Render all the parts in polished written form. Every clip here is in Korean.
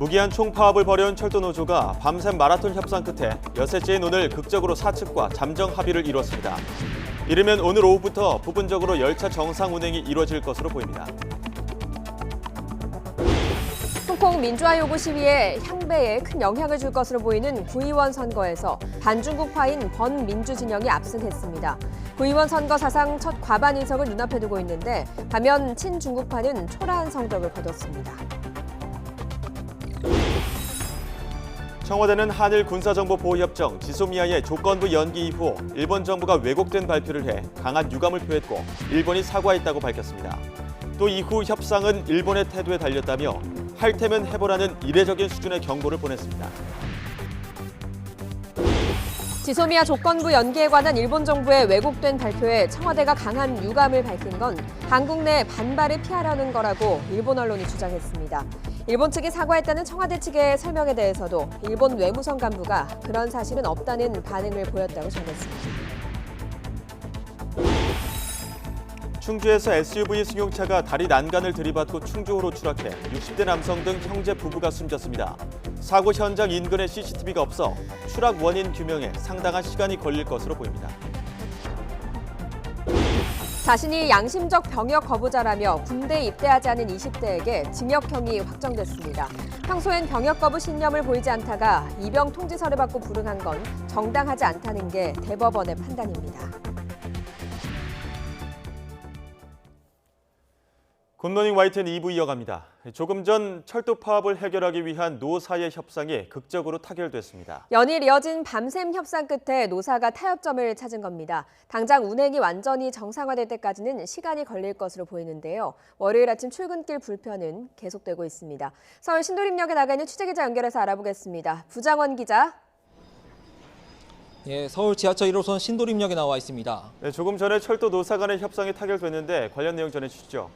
무기한 총파업을 벌여온 철도노조가 밤샘 마라톤 협상 끝에 엿새째인 오늘 극적으로 사측과 잠정 합의를 이뤘습니다. 이르면 오늘 오후부터 부분적으로 열차 정상 운행이 이뤄질 것으로 보입니다. 홍콩 민주화 요구 시위에 향배에 큰 영향을 줄 것으로 보이는 구의원 선거에서 반중국파인 번민주 진영이 압승했습니다. 구의원 선거 사상 첫 과반 인석을 눈앞에 두고 있는데 반면 친중국파는 초라한 성적을 거뒀습니다. 청와대는 한일 군사정보보호협정 지소미아의 조건부 연기 이후 일본 정부가 왜곡된 발표를 해 강한 유감을 표했고 일본이 사과했다고 밝혔습니다. 또 이후 협상은 일본의 태도에 달렸다며 할 테면 해보라는 이례적인 수준의 경고를 보냈습니다. 지소미아 조건부 연기에 관한 일본 정부의 왜곡된 발표에 청와대가 강한 유감을 밝힌 건 한국 내 반발을 피하려는 거라고 일본 언론이 주장했습니다. 일본 측이 사과했다는 청와대 측의 설명에 대해서도 일본 외무성 간부가 그런 사실은 없다는 반응을 보였다고 전했습니다. 충주에서 SUV 승용차가 다리 난간을 들이받고 충주호로 추락해 60대 남성 등 형제 부부가 숨졌습니다. 사고 현장 인근에 CCTV가 없어 추락 원인 규명에 상당한 시간이 걸릴 것으로 보입니다. 자신이 양심적 병역 거부자라며 군대에 입대하지 않은 20대에게 징역형이 확정됐습니다. 평소엔 병역 거부 신념을 보이지 않다가 입영 통지서를 받고 불응한 건 정당하지 않다는 게 대법원의 판단입니다. 굿모닝 YTN 2부 이어갑니다. 조금 전 철도 파업을 해결하기 위한 노사의 협상이 극적으로 타결됐습니다. 연일 이어진 밤샘 협상 끝에 노사가 타협점을 찾은 겁니다. 당장 운행이 완전히 정상화될 때까지는 시간이 걸릴 것으로 보이는데요. 월요일 아침 출근길 불편은 계속되고 있습니다. 서울 신도림역에 나가 있는 취재기자 연결해서 알아보겠습니다. 부장원 기자. 예, 서울 지하철 1호선 신도림역에 나와 있습니다. 네, 조금 전에 철도 노사 간의 협상이 타결됐는데 관련 내용 전해주시죠.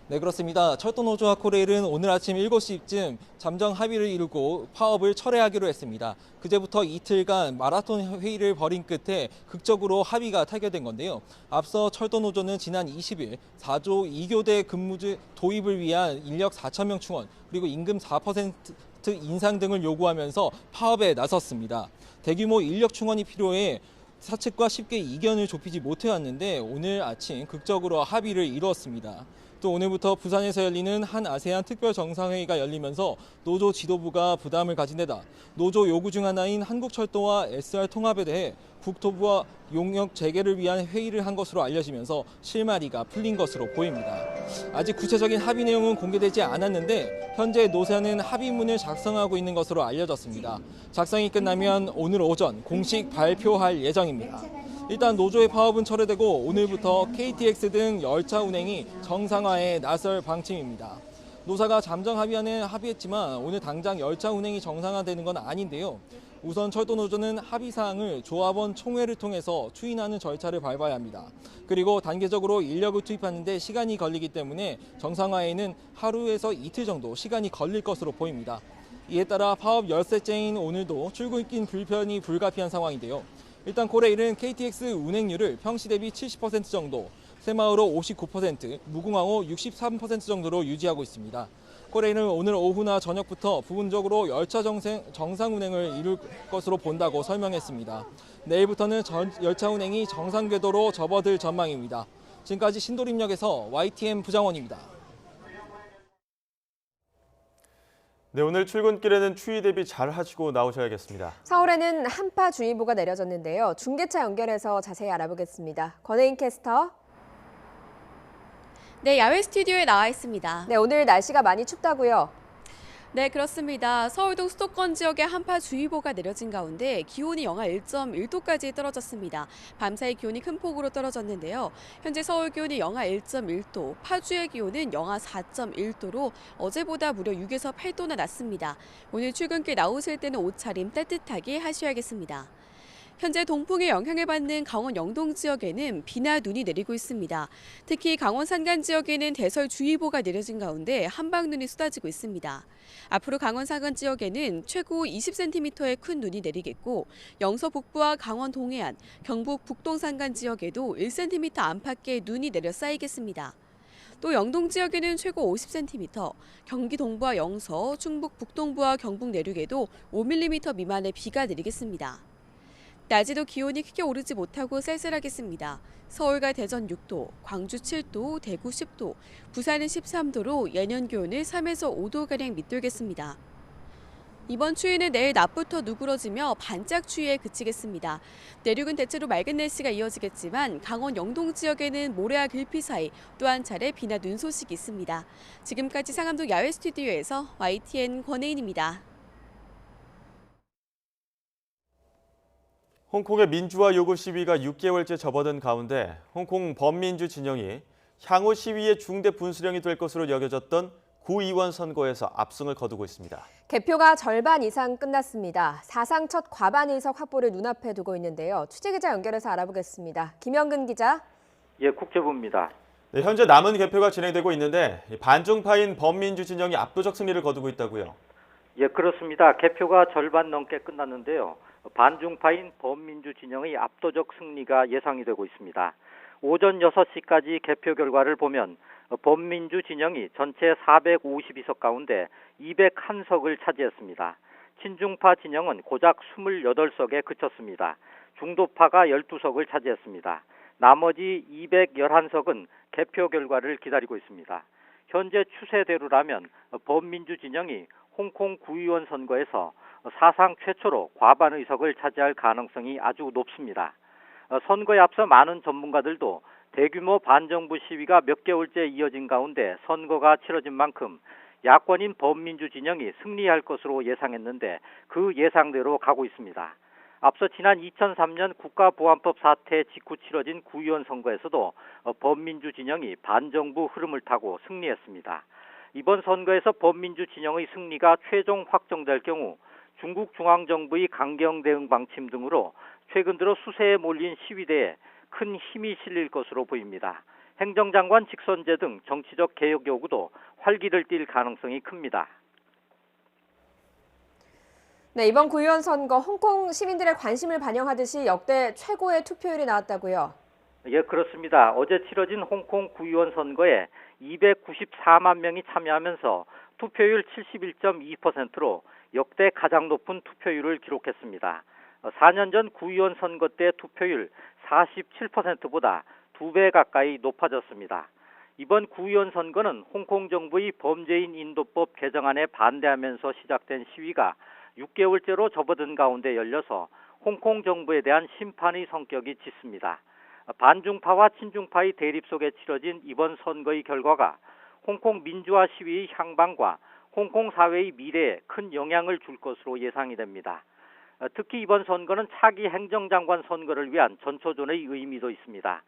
네, 그렇습니다. 철도노조와 코레일은 오늘 아침 7시쯤 잠정 합의를 이루고 파업을 철회하기로 했습니다. 그제부터 이틀간 마라톤 회의를 벌인 끝에 극적으로 합의가 타결된 건데요. 앞서 철도노조는 지난 20일 4조 2교대 근무제 도입을 위한 인력 4,000명 충원, 그리고 임금 4% 인상 등을 요구하면서 파업에 나섰습니다. 대규모 인력 충원이 필요해 사측과 쉽게 이견을 좁히지 못해왔는데 오늘 아침 극적으로 합의를 이루었습니다. 또 오늘부터 부산에서 열리는 한 아세안 특별 정상회의가 열리면서 노조 지도부가 부담을 가진 데다 노조 요구 중 하나인 한국철도와 SR 통합에 대해 국토부와 용역 재개를 위한 회의를 한 것으로 알려지면서 실마리가 풀린 것으로 보입니다. 아직 구체적인 합의 내용은 공개되지 않았는데 현재 노사는 합의문을 작성하고 있는 것으로 알려졌습니다. 작성이 끝나면 오늘 오전 공식 발표할 예정입니다. 일단 노조의 파업은 철회되고 오늘부터 KTX 등 열차 운행이 정상화에 나설 방침입니다. 노사가 잠정 합의안에 합의했지만 오늘 당장 열차 운행이 정상화되는 건 아닌데요. 우선 철도노조는 합의사항을 조합원 총회를 통해서 추인하는 절차를 밟아야 합니다. 그리고 단계적으로 인력을 투입하는 데 시간이 걸리기 때문에 정상화에는 하루에서 이틀 정도 시간이 걸릴 것으로 보입니다. 이에 따라 파업 열흘째인 오늘도 출근길 불편이 불가피한 상황인데요. 일단 코레일은 KTX 운행률을 평시 대비 70% 정도, 새마을호 59%, 무궁화호 63% 정도로 유지하고 있습니다. 코레일은 오늘 오후나 저녁부터 부분적으로 열차 정상 운행을 이룰 것으로 본다고 설명했습니다. 내일부터는 열차 운행이 정상 궤도로 접어들 전망입니다. 지금까지 신도림역에서 YTN 부장원입니다. 네, 오늘 출근길에는 추위 대비 잘 하시고 나오셔야겠습니다. 서울에는 한파주의보가 내려졌는데요. 중계차 연결해서 자세히 알아보겠습니다. 권혜인 캐스터. 네, 야외 스튜디오에 나와 있습니다. 네, 오늘 날씨가 많이 춥다고요? 네, 그렇습니다. 서울동 수도권 지역에 한파주의보가 내려진 가운데 기온이 영하 1.1도까지 떨어졌습니다. 밤사이 기온이 큰 폭으로 떨어졌는데요. 현재 서울 기온이 영하 1.1도, 파주의 기온은 영하 4.1도로 어제보다 무려 6에서 8도나 낮습니다. 오늘 출근길 나오실 때는 옷차림 따뜻하게 하셔야겠습니다. 현재 동풍의 영향을 받는 강원 영동 지역에는 비나 눈이 내리고 있습니다. 특히 강원 산간 지역에는 대설주의보가 내려진 가운데 한방눈이 쏟아지고 있습니다. 앞으로 강원 산간 지역에는 최고 20cm의 큰 눈이 내리겠고 영서 북부와 강원 동해안, 경북 북동 산간 지역에도 1cm 안팎의 눈이 내려 쌓이겠습니다. 또 영동 지역에는 최고 50cm, 경기 동부와 영서, 충북 북동부와 경북 내륙에도 5mm 미만의 비가 내리겠습니다. 낮에도 기온이 크게 오르지 못하고 쌀쌀하겠습니다. 서울과 대전 6도, 광주 7도, 대구 10도, 부산은 13도로 예년 기온을 3에서 5도가량 밑돌겠습니다. 이번 추위는 내일 낮부터 누그러지며 반짝 추위에 그치겠습니다. 내륙은 대체로 맑은 날씨가 이어지겠지만 강원 영동 지역에는 모래와 글피 사이 또 한 차례 비나 눈 소식이 있습니다. 지금까지 상암동 야외 스튜디오에서 YTN 권혜인입니다. 홍콩의 민주화 요구 시위가 6개월째 접어든 가운데 홍콩 범민주 진영이 향후 시위의 중대 분수령이 될 것으로 여겨졌던 구의원 선거에서 압승을 거두고 있습니다. 개표가 절반 이상 끝났습니다. 사상 첫 과반 의석 확보를 눈앞에 두고 있는데요. 취재기자 연결해서 알아보겠습니다. 김영근 기자. 예, 국제부입니다. 네, 현재 남은 개표가 진행되고 있는데 반중파인 범민주 진영이 압도적 승리를 거두고 있다고요? 예, 그렇습니다. 개표가 절반 넘게 끝났는데요. 반중파인 범민주 진영의 압도적 승리가 예상이 되고 있습니다. 오전 6시까지 개표 결과를 보면 범민주 진영이 전체 452석 가운데 201석을 차지했습니다. 친중파 진영은 고작 28석에 그쳤습니다. 중도파가 12석을 차지했습니다. 나머지 211석은 개표 결과를 기다리고 있습니다. 현재 추세대로라면 범민주 진영이 홍콩 구의원 선거에서 사상 최초로 과반 의석을 차지할 가능성이 아주 높습니다. 선거에 앞서 많은 전문가들도 대규모 반정부 시위가 몇 개월째 이어진 가운데 선거가 치러진 만큼 야권인 범민주 진영이 승리할 것으로 예상했는데 그 예상대로 가고 있습니다. 앞서 지난 2003년 국가보안법 사태 직후 치러진 구의원 선거에서도 범민주 진영이 반정부 흐름을 타고 승리했습니다. 이번 선거에서 범민주 진영의 승리가 최종 확정될 경우 중국 중앙정부의 강경 대응 방침 등으로 최근 들어 수세에 몰린 시위대에 큰 힘이 실릴 것으로 보입니다. 행정장관 직선제 등 정치적 개혁 요구도 활기를 띨 가능성이 큽니다. 네, 이번 구의원 선거 홍콩 시민들의 관심을 반영하듯이 역대 최고의 투표율이 나왔다고요? 예, 그렇습니다. 어제 치러진 홍콩 구의원 선거에 294만 명이 참여하면서 투표율 71.2%로 역대 가장 높은 투표율을 기록했습니다. 4년 전 구의원 선거 때 투표율 47%보다 2배 가까이 높아졌습니다. 이번 구의원 선거는 홍콩 정부의 범죄인 인도법 개정안에 반대하면서 시작된 시위가 6개월째로 접어든 가운데 열려서 홍콩 정부에 대한 심판의 성격이 짙습니다. 반중파와 친중파의 대립 속에 치러진 이번 선거의 결과가 홍콩 민주화 시위의 향방과 홍콩 사회의 미래에 큰 영향을 줄 것으로 예상이 됩니다. 특히 이번 선거는 차기 행정장관 선거를 위한 전초전의 의미도 있습니다.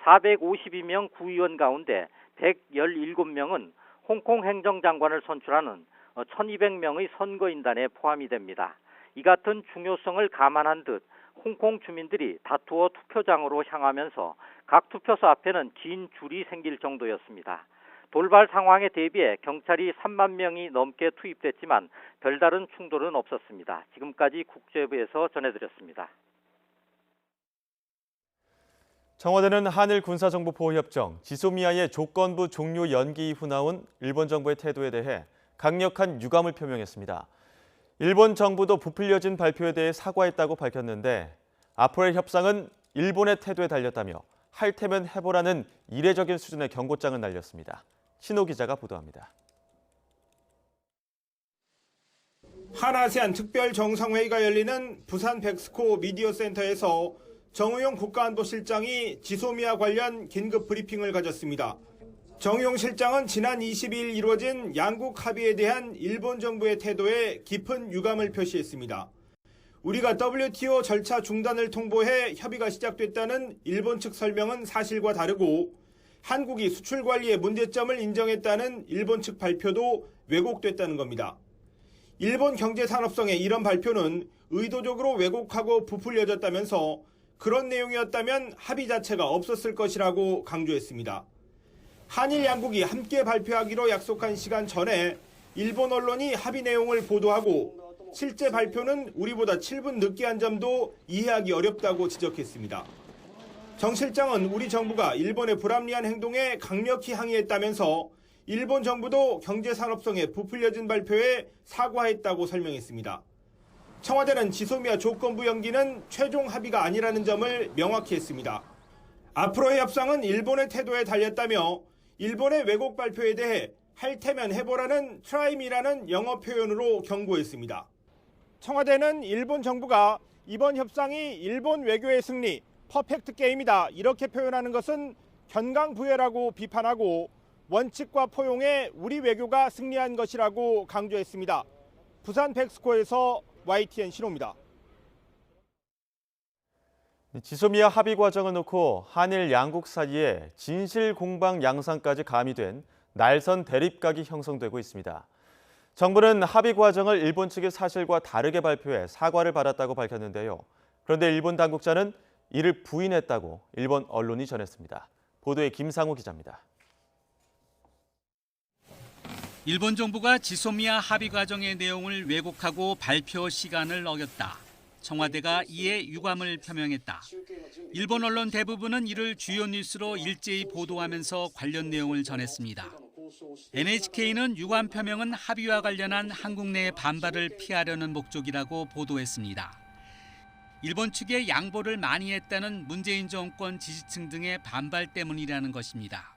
452명 구의원 가운데 117명은 홍콩 행정장관을 선출하는 1200명의 선거인단에 포함이 됩니다. 이 같은 중요성을 감안한 듯 홍콩 주민들이 다투어 투표장으로 향하면서 각 투표소 앞에는 긴 줄이 생길 정도였습니다. 돌발 상황에 대비해 경찰이 3만 명이 넘게 투입됐지만 별다른 충돌은 없었습니다. 지금까지 국제부에서 전해드렸습니다. 청와대는 한일 군사정보보호협정 지소미아의 조건부 종료 연기 이후 나온 일본 정부의 태도에 대해 강력한 유감을 표명했습니다. 일본 정부도 부풀려진 발표에 대해 사과했다고 밝혔는데 앞으로의 협상은 일본의 태도에 달렸다며 할 테면 해보라는 이례적인 수준의 경고장을 날렸습니다. 신호 기자가 보도합니다. 한아세안 특별 정상회의가 열리는 부산 백스코 미디어 센터에서 정우용 국가안보실장이 지소미아 관련 긴급 브리핑을 가졌습니다. 정우용 실장은 지난 22일 이루어진 양국 합의에 대한 일본 정부의 태도에 깊은 유감을 표시했습니다. 우리가 WTO 절차 중단을 통보해 협의가 시작됐다는 일본 측 설명은 사실과 다르고 한국이 수출 관리의 문제점을 인정했다는 일본 측 발표도 왜곡됐다는 겁니다. 일본 경제산업성의 이런 발표는 의도적으로 왜곡하고 부풀려졌다면서 그런 내용이었다면 합의 자체가 없었을 것이라고 강조했습니다. 한일 양국이 함께 발표하기로 약속한 시간 전에 일본 언론이 합의 내용을 보도하고 실제 발표는 우리보다 7분 늦게 한 점도 이해하기 어렵다고 지적했습니다. 정 실장은 우리 정부가 일본의 불합리한 행동에 강력히 항의했다면서 일본 정부도 경제산업성에 부풀려진 발표에 사과했다고 설명했습니다. 청와대는 지소미아 조건부 연기는 최종 합의가 아니라는 점을 명확히 했습니다. 앞으로의 협상은 일본의 태도에 달렸다며 일본의 왜곡 발표에 대해 할 테면 해보라는 트라이미라는 영어 표현으로 경고했습니다. 청와대는 일본 정부가 이번 협상이 일본 외교의 승리, 퍼펙트 게임이다 이렇게 표현하는 것은 견강부회라고 비판하고 원칙과 포용에 우리 외교가 승리한 것이라고 강조했습니다. 부산 백스코에서 YTN 신호입니다. 지소미아 합의 과정을 놓고 한일 양국 사이에 진실 공방 양상까지 가미된 날선 대립각이 형성되고 있습니다. 정부는 합의 과정을 일본 측의 사실과 다르게 발표해 사과를 받았다고 밝혔는데요. 그런데 일본 당국자는 이를 부인했다고 일본 언론이 전했습니다. 보도에 김상우 기자입니다. 일본 정부가 지소미아 합의 과정의 내용을 왜곡하고 발표 시간을 어겼다. 청와대가 이에 유감을 표명했다. 일본 언론 대부분은 이를 주요 뉴스로 일제히 보도하면서 관련 내용을 전했습니다. NHK는 유감 표명은 합의와 관련한 한국 내의 반발을 피하려는 목적이라고 보도했습니다. 일본 측에 양보를 많이 했다는 문재인 정권 지지층 등의 반발 때문이라는 것입니다.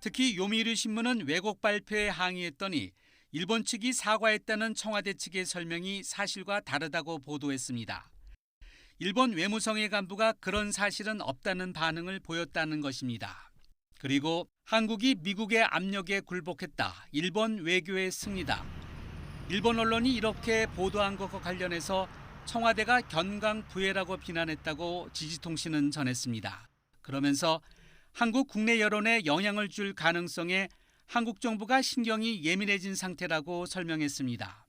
특히 요미우리 신문은 왜곡 발표에 항의했더니 일본 측이 사과했다는 청와대 측의 설명이 사실과 다르다고 보도했습니다. 일본 외무성의 간부가 그런 사실은 없다는 반응을 보였다는 것입니다. 그리고 한국이 미국의 압력에 굴복했다. 일본 외교의 승리다. 일본 언론이 이렇게 보도한 것과 관련해서 청와대가 견강부회라고 비난했다고 지지통신은 전했습니다. 그러면서 한국 국내 여론에 영향을 줄 가능성에 한국 정부가 신경이 예민해진 상태라고 설명했습니다.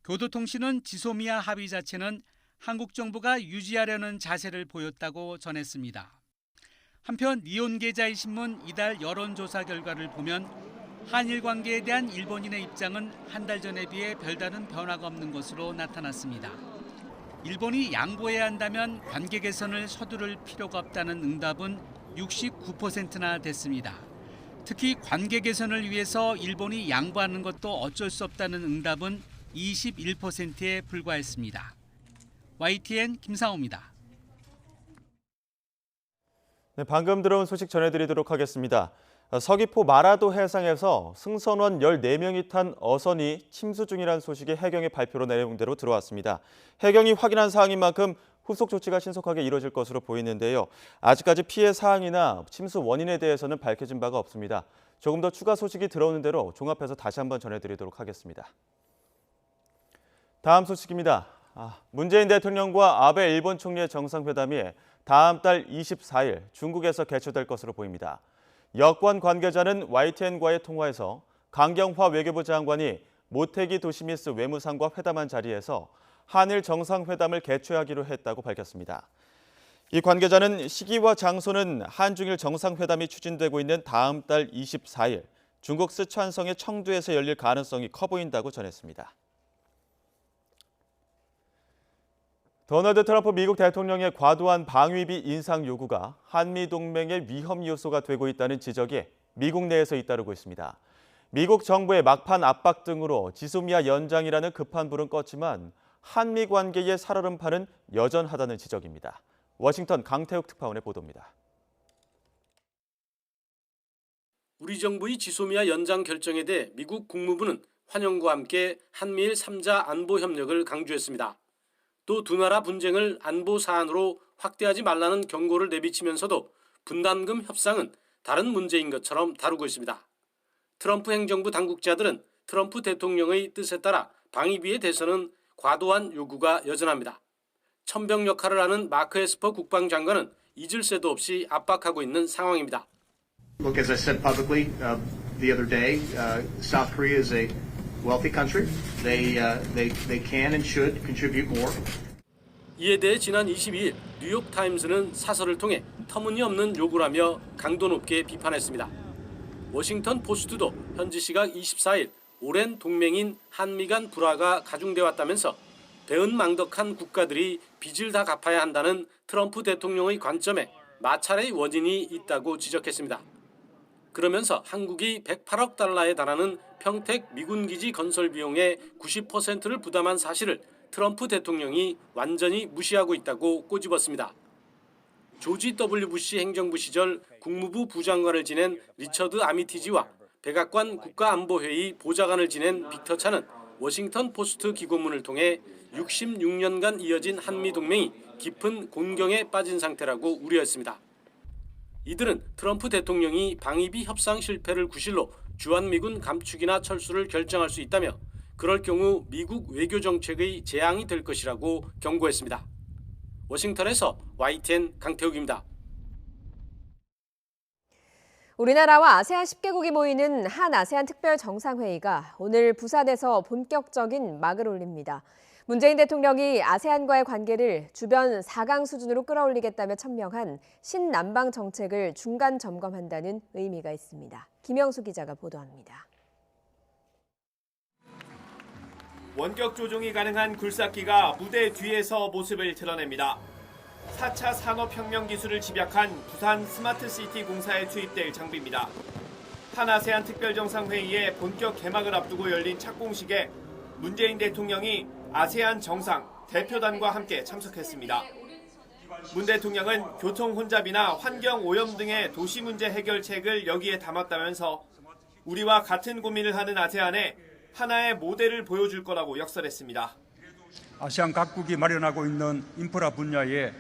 교도통신은 지소미아 합의 자체는 한국 정부가 유지하려는 자세를 보였다고 전했습니다. 한편 니혼게자이 신문 이달 여론조사 결과를 보면 한일 관계에 대한 일본인의 입장은 한 달 전에 비해 별다른 변화가 없는 것으로 나타났습니다. 일본이 양보해야 한다면 관계 개선을 서두를 필요가 없다는 응답은 69%나 됐습니다. 특히 관계 개선을 위해서 일본이 양보하는 것도 어쩔 수 없다는 응답은 21%에 불과했습니다. YTN 김상호입니다. 네, 방금 들어온 소식 전해드리도록 하겠습니다. 서귀포 마라도 해상에서 승선원 14명이 탄 어선이 침수 중이라는 소식이 해경의 발표로 내용대로 들어왔습니다. 해경이 확인한 사항인 만큼 후속 조치가 신속하게 이루어질 것으로 보이는데요. 아직까지 피해 사항이나 침수 원인에 대해서는 밝혀진 바가 없습니다. 조금 더 추가 소식이 들어오는 대로 종합해서 다시 한번 전해드리도록 하겠습니다. 다음 소식입니다. 문재인 대통령과 아베 일본 총리의 정상회담이 다음 달 24일 중국에서 개최될 것으로 보입니다. 여권 관계자는 YTN과의 통화에서 강경화 외교부 장관이 모테기 도시미스 외무상과 회담한 자리에서 한일 정상회담을 개최하기로 했다고 밝혔습니다. 이 관계자는 시기와 장소는 한중일 정상회담이 추진되고 있는 다음 달 24일 중국 쓰촨성의 청두에서 열릴 가능성이 커 보인다고 전했습니다. 도널드 트럼프 미국 대통령의 과도한 방위비 인상 요구가 한미 동맹의 위험 요소가 되고 있다는 지적이 미국 내에서 잇따르고 있습니다. 미국 정부의 막판 압박 등으로 지소미아 연장이라는 급한 불은 껐지만 한미 관계의 살얼음판은 여전하다는 지적입니다. 워싱턴 강태욱 특파원의 보도입니다. 우리 정부의 지소미아 연장 결정에 대해 미국 국무부는 환영과 함께 한미일 3자 안보 협력을 강조했습니다. 또 두 나라 분쟁을 안보 사안으로 확대하지 말라는 경고를 내비치면서도 분담금 협상은 다른 문제인 것처럼 다루고 있습니다. 트럼프 행정부 당국자들은 트럼프 대통령의 뜻에 따라 방위비에 대해서는 과도한 요구가 여전합니다. 천병 역할을 하는 마크 에스퍼 국방장관은 잊을 새도 없이 압박하고 있는 상황입니다. Look, as I said publicly the other day, South Korea is a wealthy country. They can and should contribute more. 이에 대해 지난 22일 뉴욕타임스는 사설을 통해 터무니없는 요구라며 강도 높게 비판했습니다. 워싱턴 포스트도 현지 시각 24일 오랜 동맹인 한미 간 불화가 가중돼 왔다면서 배은망덕한 국가들이 빚을 다 갚아야 한다는 트럼프 대통령의 관점에 마찰의 원인이 있다고 지적했습니다. 그러면서 한국이 108억 달러에 달하는 평택 미군기지 건설 비용의 90%를 부담한 사실을 트럼프 대통령이 완전히 무시하고 있다고 꼬집었습니다. 조지 W. 부시 행정부 시절 국무부 부장관을 지낸 리처드 아미티지와 백악관 국가안보회의 보좌관을 지낸 빅터 차는 워싱턴 포스트 기고문을 통해 66년간 이어진 한미 동맹이 깊은 곤경에 빠진 상태라고 우려했습니다. 이들은 트럼프 대통령이 방위비 협상 실패를 구실로 주한미군 감축이나 철수를 결정할 수 있다며 그럴 경우 미국 외교 정책의 재앙이 될 것이라고 경고했습니다. 워싱턴에서 YTN 강태욱입니다. 우리나라와 아세안 10개국이 모이는 한 아세안 특별 정상회의가 오늘 부산에서 본격적인 막을 올립니다. 문재인 대통령이 아세안과의 관계를 주변 4강 수준으로 끌어올리겠다며 천명한 신남방 정책을 중간 점검한다는 의미가 있습니다. 김영수 기자가 보도합니다. 원격 조종이 가능한 굴삭기가 무대 뒤에서 모습을 드러냅니다. 4차 산업혁명 기술을 집약한 부산 스마트시티 공사에 투입될 장비입니다. 한 아세안 특별정상회의의 본격 개막을 앞두고 열린 착공식에 문재인 대통령이 아세안 정상 대표단과 함께 참석했습니다. 문 대통령은 교통 혼잡이나 환경 오염 등의 도시 문제 해결책을 여기에 담았다면서 우리와 같은 고민을 하는 아세안에 하나의 모델을 보여줄 거라고 역설했습니다. 아세안 각국이 마련하고 있는 인프라 분야에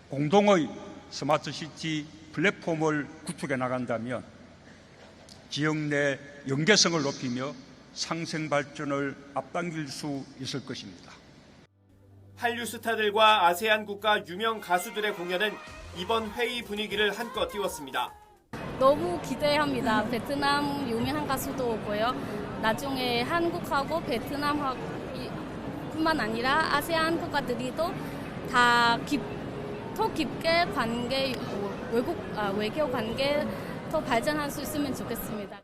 공동의 스마트시티 플랫폼을 구축해 나간다면 지역 내 연계성을 높이며 상생 발전을 앞당길 수 있을 것입니다. 한류 스타들과 아세안 국가 유명 가수들의 공연은 이번 회의 분위기를 한껏 띄웠습니다. 너무 기대합니다. 베트남 유명한 가수도 오고요. 나중에 한국하고 베트남뿐만 아니라 아세안 국가들이도 다 더 깊게 관계, 외교 관계 더 발전할 수 있으면 좋겠습니다.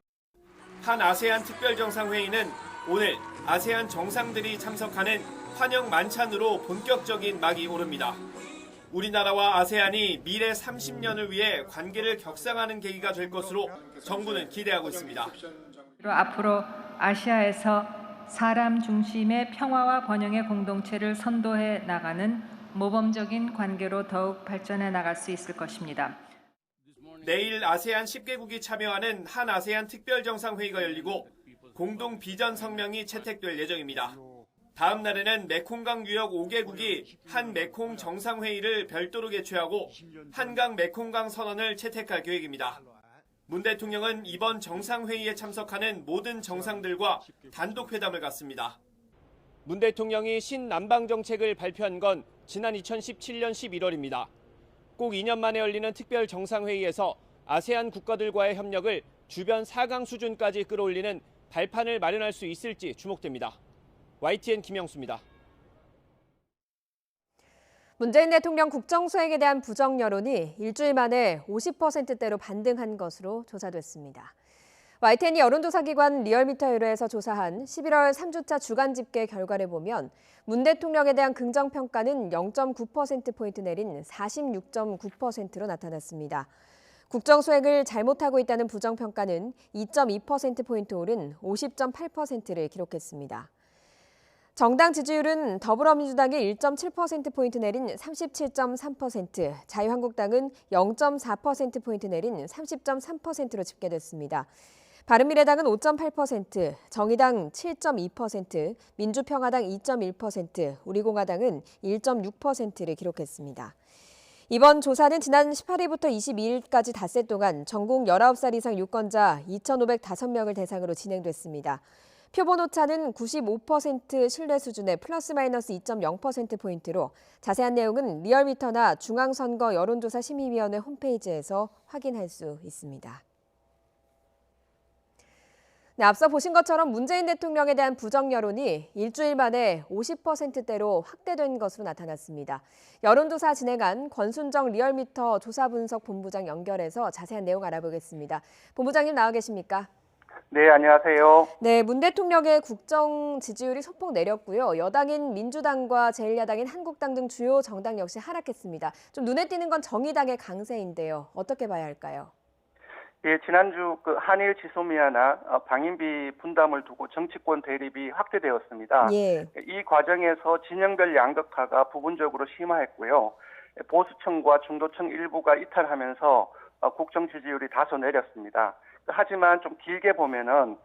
한 아세안 특별정상회의는 오늘 아세안 정상들이 참석하는 환영 만찬으로 본격적인 막이 오릅니다. 우리나라와 아세안이 미래 30년을 위해 관계를 격상하는 계기가 될 것으로 정부는 기대하고 있습니다. 앞으로 아시아에서 사람 중심의 평화와 번영의 공동체를 선도해 나가는 모범적인 관계로 더욱 발전해 나갈 수 있을 것입니다. 내일 아세안 10개국이 참여하는 한 아세안 특별정상회의가 열리고 공동 비전 성명이 채택될 예정입니다. 다음 날에는 메콩강 유역 5개국이 한 메콩 정상회의를 별도로 개최하고 한강 메콩강 선언을 채택할 계획입니다. 문 대통령은 이번 정상회의에 참석하는 모든 정상들과 단독 회담을 갖습니다. 문 대통령이 신남방 정책을 발표한 건 지난 2017년 11월입니다. 꼭 2년 만에 열리는 특별 정상회의에서 아세안 국가들과의 협력을 주변 4강 수준까지 끌어올리는 발판을 마련할 수 있을지 주목됩니다. YTN 김영수입니다. 문재인 대통령 국정수행에 대한 부정 여론이 일주일 만에 50%대로 반등한 것으로 조사됐습니다. YTN이 여론조사기관 리얼미터 의뢰해서 조사한 11월 3주차 주간 집계 결과를 보면 문 대통령에 대한 긍정평가는 0.9%포인트 내린 46.9%로 나타났습니다. 국정수행을 잘못하고 있다는 부정평가는 2.2%포인트 오른 50.8%를 기록했습니다. 정당 지지율은 더불어민주당이 1.7%포인트 내린 37.3%, 자유한국당은 0.4%포인트 내린 30.3%로 집계됐습니다. 바른미래당은 5.8%, 정의당 7.2%, 민주평화당 2.1%, 우리공화당은 1.6%를 기록했습니다. 이번 조사는 지난 18일부터 22일까지 닷새 동안 전국 19살 이상 유권자 2,505명을 대상으로 진행됐습니다. 표본 오차는 95% 신뢰 수준의 플러스 마이너스 2.0%포인트로 자세한 내용은 리얼미터나 중앙선거 여론조사 심의위원회 홈페이지에서 확인할 수 있습니다. 네, 앞서 보신 것처럼 문재인 대통령에 대한 부정 여론이 일주일 만에 50%대로 확대된 것으로 나타났습니다. 여론조사 진행한 권순정 리얼미터 조사분석 본부장 연결해서 자세한 내용 알아보겠습니다. 본부장님 나와 계십니까? 네, 안녕하세요. 네, 문 대통령의 국정 지지율이 소폭 내렸고요. 여당인 민주당과 제1야당인 한국당 등 주요 정당 역시 하락했습니다. 좀 눈에 띄는 건 정의당의 강세인데요. 어떻게 봐야 할까요? 예, 지난주 한일 지소미아나 방위비 분담을 두고 정치권 대립이 확대되었습니다. 예. 이 과정에서 진영별 양극화가 부분적으로 심화했고요. 보수층과 중도층 일부가 이탈하면서 국정 지지율이 다소 내렸습니다. 하지만 좀 길게 보면은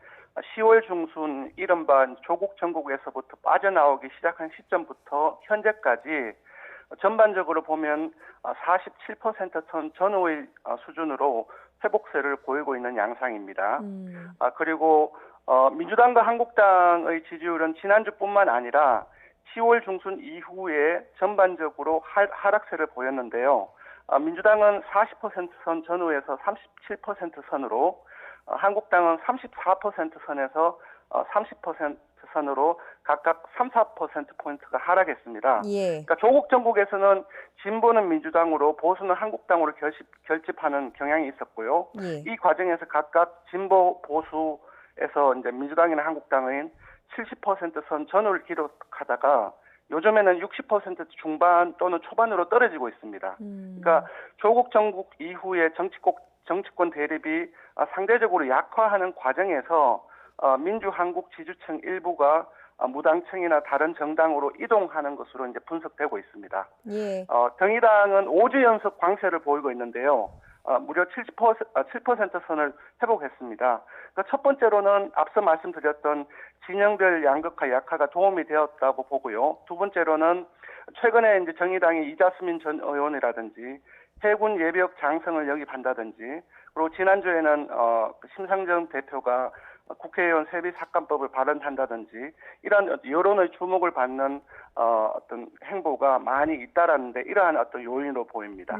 10월 중순 이른바 조국 정국에서부터 빠져나오기 시작한 시점부터 현재까지 전반적으로 보면 47% 전후의 수준으로 회복세를 보이고 있는 양상입니다. 그리고 민주당과 한국당의 지지율은 지난주뿐만 아니라 10월 중순 이후에 전반적으로 하락세를 보였는데요. 민주당은 40% 전후에서 37% 선으로, 한국당은 34% 선에서 30% 선으로 각각 3, 4%포인트가 하락했습니다. 예. 그러니까 조국 정국에서는 진보는 민주당으로 보수는 한국당으로 결집하는 경향이 있었고요. 예. 이 과정에서 각각 진보 보수에서 이제 민주당이나 한국당은 70%선 전후를 기록하다가 요즘에는 60% 중반 또는 초반으로 떨어지고 있습니다. 그러니까 조국 정국 이후에 정치권 대립이 상대적으로 약화하는 과정에서 민주한국 지지층 일부가 무당층이나 다른 정당으로 이동하는 것으로 이제 분석되고 있습니다. 예. 정의당은 5주 연속 광세를 보이고 있는데요. 무려 7% 선을 회복했습니다. 그러니까 첫 번째로는 앞서 말씀드렸던 진영별 양극화 약화가 도움이 되었다고 보고요. 두 번째로는 최근에 이제 정의당이 이자스민 전 의원이라든지 해군 예비역 장성을 영입한다든지, 그리고 지난주에는 심상정 대표가 국회의원 세비 삭감법을 발언한다든지 이러한 여론의 주목을 받는 어떤 행보가 많이 있다라는데 이러한 어떤 요인으로 보입니다.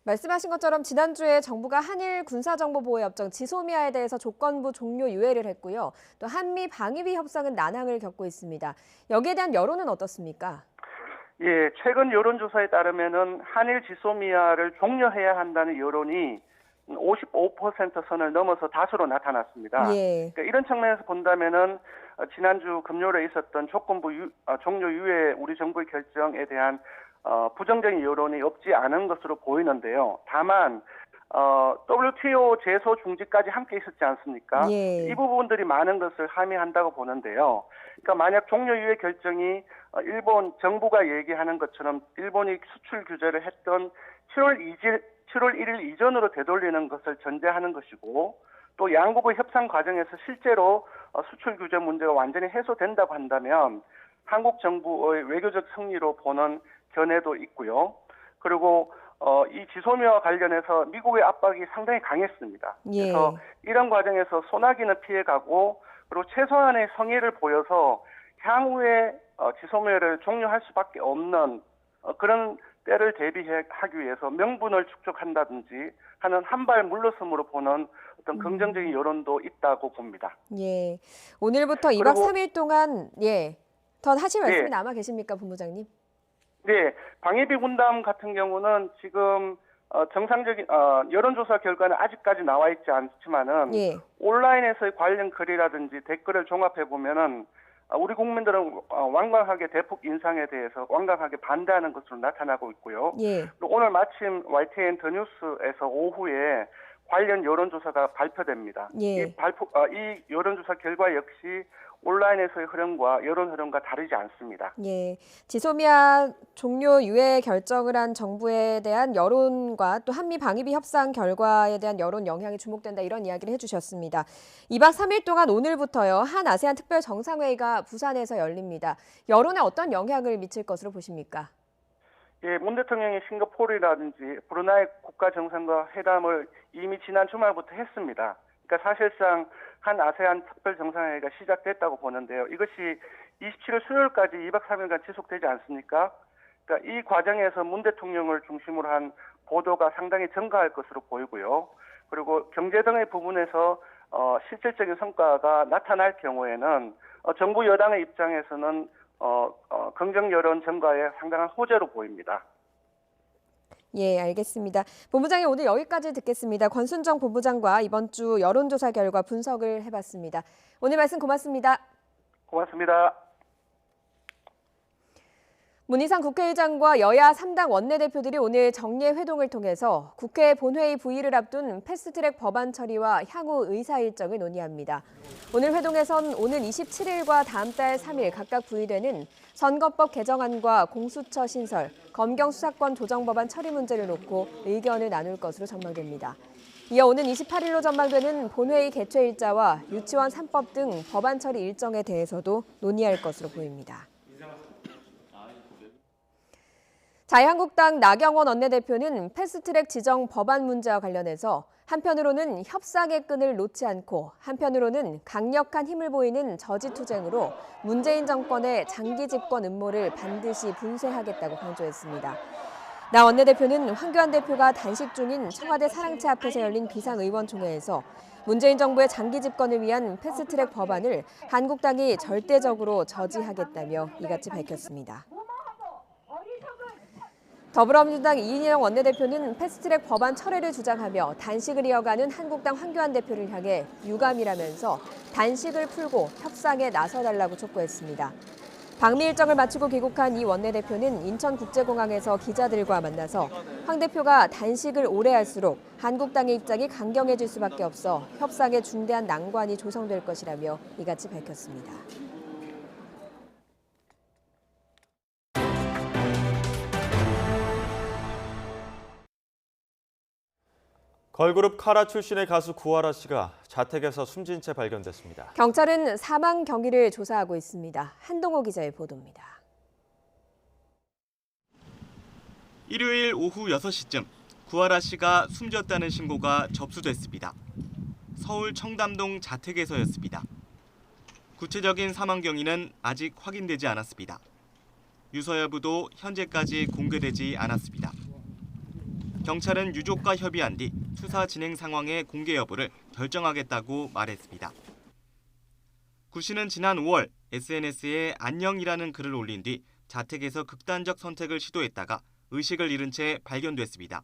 말씀하신 것처럼 지난주에 정부가 한일 군사정보보호협정 지소미아에 대해서 조건부 종료 유예를 했고요. 또 한미 방위비 협상은 난항을 겪고 있습니다. 여기에 대한 여론은 어떻습니까? 예, 최근 여론조사에 따르면은 한일 지소미아를 종료해야 한다는 여론이 55% 선을 넘어서 다수로 나타났습니다. 예. 그러니까 이런 측면에서 본다면은 지난주 금요일에 있었던 조건부 종료 유예 우리 정부의 결정에 대한 부정적인 여론이 없지 않은 것으로 보이는데요. 다만 WTO 제소 중지까지 함께 있었지 않습니까? 예. 이 부분들이 많은 것을 함의한다고 보는데요. 그러니까 만약 종료 유예 결정이 일본 정부가 얘기하는 것처럼 일본이 수출 규제를 했던 7월 1일 이전으로 되돌리는 것을 전제하는 것이고, 또 양국의 협상 과정에서 실제로 수출 규제 문제가 완전히 해소된다고 한다면 한국 정부의 외교적 승리로 보는 견해도 있고요. 그리고 이 지소미아와 관련해서 미국의 압박이 상당히 강했습니다. 예. 그래서 이런 과정에서 소나기는 피해가고, 그리고 최소한의 성의를 보여서 향후에 지소미아를 종료할 수밖에 없는 그런 때를 대비하기 위해서 명분을 축적한다든지 하는 한 발 물러섬으로 보는 어떤 긍정적인 여론도 있다고 봅니다. 예. 오늘부터 2박 3일 동안 더 하실 말씀이 남아 계십니까, 본부장님? 네, 방위비 분담 같은 경우는 지금 정상적인 여론조사 결과는 아직까지 나와 있지 않지만은 온라인에서의 관련 글이라든지 댓글을 종합해 보면은 우리 국민들은 완강하게 대폭 인상에 대해서 완강하게 반대하는 것으로 나타나고 있고요. 또 오늘 마침 YTN 더 뉴스에서 오후에 관련 여론조사가 발표됩니다. 이 여론조사 결과 역시 온라인에서의 흐름과 여론 흐름과 다르지 않습니다. 예, 지소미아 종료 유예 결정을 한 정부에 대한 여론과 또 한미 방위비 협상 결과에 대한 여론 영향이 주목된다, 이런 이야기를 해주셨습니다. 2박 3일 동안 오늘부터요, 한 아세안 특별 정상회의가 부산에서 열립니다. 여론에 어떤 영향을 미칠 것으로 보십니까? 예, 문 대통령이 싱가포르라든지 브루나이 국가 정상과 회담을 이미 지난 주말부터 했습니다. 그러니까 사실상 한 아세안 특별 정상회의가 시작됐다고 보는데요. 이것이 27일 수요일까지 2박 3일간 지속되지 않습니까? 그러니까 이 과정에서 문 대통령을 중심으로 한 보도가 상당히 증가할 것으로 보이고요. 그리고 경제 등의 부분에서 실질적인 성과가 나타날 경우에는 정부 여당의 입장에서는 긍정 여론 증가에 상당한 호재로 보입니다. 예, 알겠습니다. 본부장님 오늘 여기까지 듣겠습니다. 권순정 본부장과 이번 주 여론조사 결과 분석을 해봤습니다. 오늘 말씀 고맙습니다. 고맙습니다. 문희상 국회의장과 여야 3당 원내대표들이 오늘 정례 회동을 통해서 국회 본회의 부의를 앞둔 패스트트랙 법안 처리와 향후 의사 일정을 논의합니다. 오늘 회동에선 오는 27일과 다음 달 3일 각각 부의되는 선거법 개정안과 공수처 신설, 검경 수사권 조정 법안 처리 문제를 놓고 의견을 나눌 것으로 전망됩니다. 이어 오는 28일로 전망되는 본회의 개최 일자와 유치원 3법 등 법안 처리 일정에 대해서도 논의할 것으로 보입니다. 자유한국당 나경원 원내대표는 패스트트랙 지정 법안 문제와 관련해서 한편으로는 협상의 끈을 놓지 않고 한편으로는 강력한 힘을 보이는 저지투쟁으로 문재인 정권의 장기 집권 음모를 반드시 분쇄하겠다고 강조했습니다. 나 원내대표는 황교안 대표가 단식 중인 청와대 사랑채 앞에서 열린 비상의원총회에서 문재인 정부의 장기 집권을 위한 패스트트랙 법안을 한국당이 절대적으로 저지하겠다며 이같이 밝혔습니다. 더불어민주당 이인영 원내대표는 패스트트랙 법안 철회를 주장하며 단식을 이어가는 한국당 황교안 대표를 향해 유감이라면서 단식을 풀고 협상에 나서달라고 촉구했습니다. 방미 일정을 마치고 귀국한 이 원내대표는 인천국제공항에서 기자들과 만나서 황 대표가 단식을 오래 할수록 한국당의 입장이 강경해질 수밖에 없어 협상에 중대한 난관이 조성될 것이라며 이같이 밝혔습니다. 걸그룹 카라 출신의 가수 구하라 씨가 자택에서 숨진 채 발견됐습니다. 경찰은 사망 경위를 조사하고 있습니다. 한동호 기자의 보도입니다. 일요일 오후 6시쯤 구하라 씨가 숨졌다는 신고가 접수됐습니다. 서울 청담동 자택에서였습니다. 구체적인 사망 경위는 아직 확인되지 않았습니다. 유서 여부도 현재까지 공개되지 않았습니다. 경찰은 유족과 협의한 뒤 수사 진행 상황의 공개 여부를 결정하겠다고 말했습니다. 구 씨는 지난 5월 SNS에 안녕이라는 글을 올린 뒤 자택에서 극단적 선택을 시도했다가 의식을 잃은 채 발견됐습니다.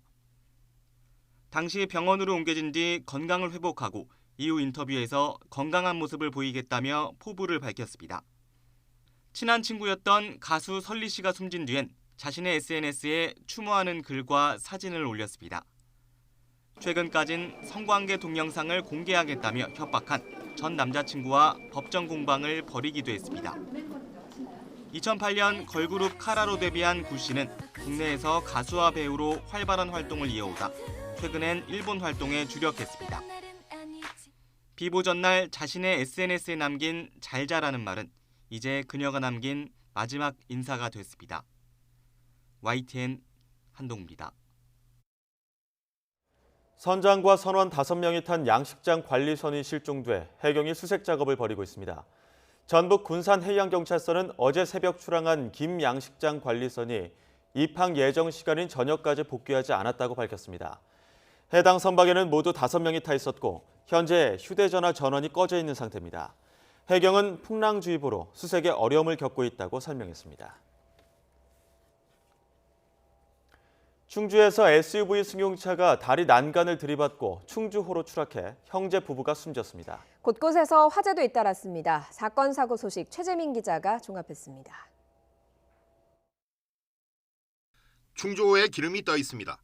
당시 병원으로 옮겨진 뒤 건강을 회복하고 이후 인터뷰에서 건강한 모습을 보이겠다며 포부를 밝혔습니다. 친한 친구였던 가수 설리 씨가 숨진 뒤엔 자신의 SNS에 추모하는 글과 사진을 올렸습니다. 최근까진 성관계 동영상을 공개하겠다며 협박한 전 남자친구와 법정 공방을 벌이기도 했습니다. 2008년 걸그룹 카라로 데뷔한 구 씨는 국내에서 가수와 배우로 활발한 활동을 이어오다 최근엔 일본 활동에 주력했습니다. 비보 전날 자신의 SNS에 남긴 잘 자라는 말은 이제 그녀가 남긴 마지막 인사가 됐습니다. YTN 한동우입니다. 선장과 선원 5명이 탄 양식장 관리선이 실종돼 해경이 수색 작업을 벌이고 있습니다. 전북 군산해양경찰서는 어제 새벽 출항한 김 양식장 관리선이 입항 예정 시간인 저녁까지 복귀하지 않았다고 밝혔습니다. 해당 선박에는 모두 5명이 타 있었고 현재 휴대전화 전원이 꺼져 있는 상태입니다. 해경은 풍랑주의보로 수색에 어려움을 겪고 있다고 설명했습니다. 충주에서 SUV 승용차가 다리 난간을 들이받고 충주호로 추락해 형제 부부가 숨졌습니다. 곳곳에서 화재도 잇따랐습니다. 사건 사고 소식 최재민 기자가 종합했습니다. 충주호에 기름이 떠 있습니다.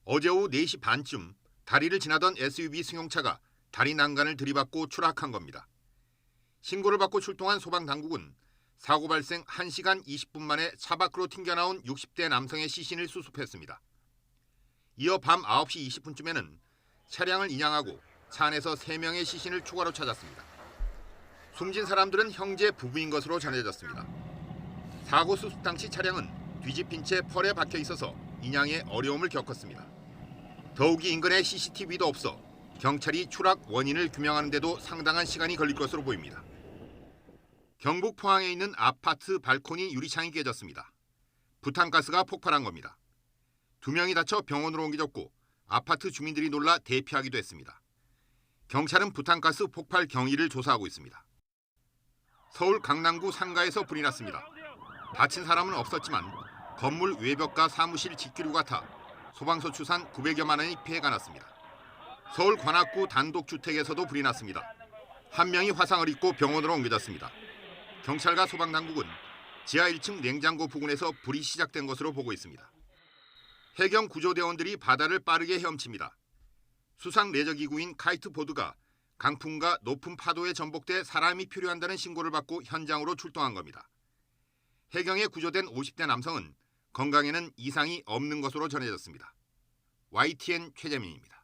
어제 오후 4시 반쯤 다리를 지나던 SUV 승용차가 다리 난간을 들이받고 추락한 겁니다. 신고를 받고 출동한 소방당국은 사고 발생 1시간 20분 만에 차 밖으로 튕겨나온 60대 남성의 시신을 수습했습니다. 이어 밤 9시 20분쯤에는 차량을 인양하고 차 안에서 3명의 시신을 추가로 찾았습니다. 숨진 사람들은 형제 부부인 것으로 전해졌습니다. 사고 수습 당시 차량은 뒤집힌 채 펄에 박혀 있어서 인양에 어려움을 겪었습니다. 더욱이 인근에 CCTV도 없어 경찰이 추락 원인을 규명하는 데도 상당한 시간이 걸릴 것으로 보입니다. 경북 포항에 있는 아파트 발코니 유리창이 깨졌습니다. 부탄가스가 폭발한 겁니다. 2명이 다쳐 병원으로 옮겨졌고 아파트 주민들이 놀라 대피하기도 했습니다. 경찰은 부탄가스 폭발 경위를 조사하고 있습니다. 서울 강남구 상가에서 불이 났습니다. 다친 사람은 없었지만 건물 외벽과 사무실 직기류가 타 소방서출산 900여만 원이 피해가 났습니다. 서울 관악구 단독주택에서도 불이 났습니다. 한 명이 화상을 입고 병원으로 옮겨졌습니다. 경찰과 소방당국은 지하 1층 냉장고 부근에서 불이 시작된 것으로 보고 있습니다. 해경 구조대원들이 바다를 빠르게 헤엄칩니다. 수상 레저기구인 카이트보드가 강풍과 높은 파도에 전복돼 사람이 필요한다는 신고를 받고 현장으로 출동한 겁니다. 해경에 구조된 50대 남성은 건강에는 이상이 없는 것으로 전해졌습니다. YTN 최재민입니다.